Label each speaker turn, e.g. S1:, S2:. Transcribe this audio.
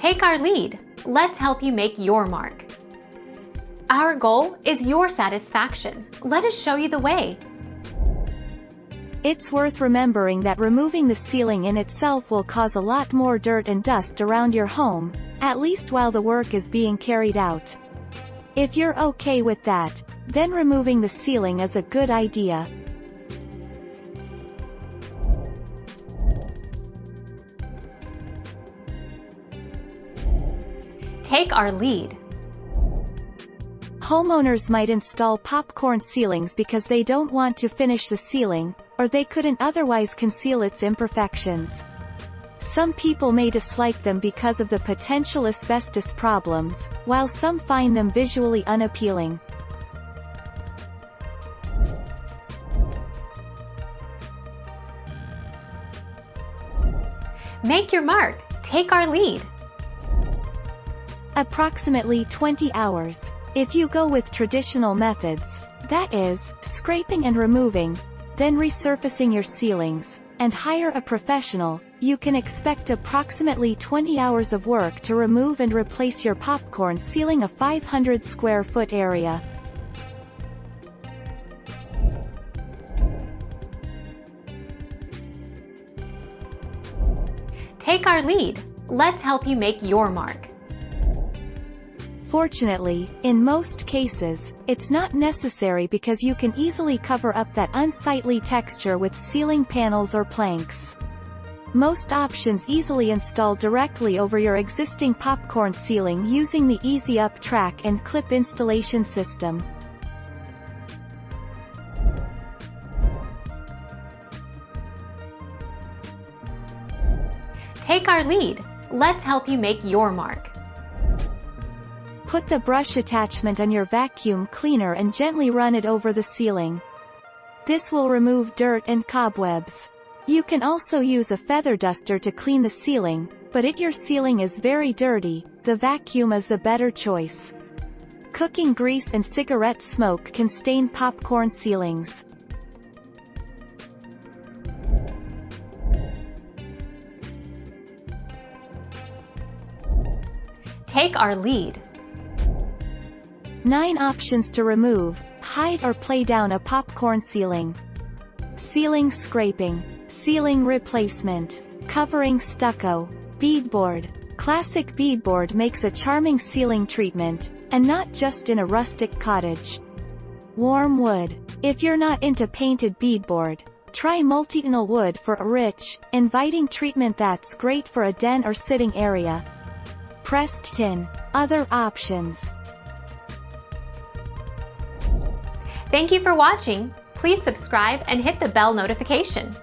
S1: Take our lead. Let's help you make your mark. Our goal is your satisfaction. Let us show you the way.
S2: It's worth remembering that removing the ceiling in itself will cause a lot more dirt and dust around your home, at least while the work is being carried out. If you're okay with that, then removing the ceiling is a good idea.
S1: Take our lead.
S2: Homeowners might install popcorn ceilings because they don't want to finish the ceiling, or they couldn't otherwise conceal its imperfections. Some people may dislike them because of the potential asbestos problems, while some find them visually unappealing.
S1: Make your mark. Take our lead.
S2: Approximately 20 hours. If you go with traditional methods, that is, scraping and removing, then resurfacing your ceilings, and hire a professional, you can expect approximately 20 hours of work to remove and replace your popcorn ceiling, a 500 square foot area.
S1: Take our lead. Let's help you make your mark.
S2: Fortunately, in most cases, it's not necessary because you can easily cover up that unsightly texture with ceiling panels or planks. Most options easily install directly over your existing popcorn ceiling using the Easy Up track and clip installation system.
S1: Take our lead. Let's help you make your mark.
S2: Put the brush attachment on your vacuum cleaner and gently run it over the ceiling. This will remove dirt and cobwebs. You can also use a feather duster to clean the ceiling, but if your ceiling is very dirty, the vacuum is the better choice. Cooking grease and cigarette smoke can stain popcorn ceilings.
S1: Take our lead.
S2: 9 options to remove, hide or play down a popcorn ceiling. Ceiling scraping, ceiling replacement, covering stucco, beadboard. Classic beadboard makes a charming ceiling treatment, and not just in a rustic cottage. Warm wood. If you're not into painted beadboard, try multi-vinyl wood for a rich, inviting treatment that's great for a den or sitting area. Pressed tin. Other options.
S1: Thank you for watching. Please subscribe and hit the bell notification.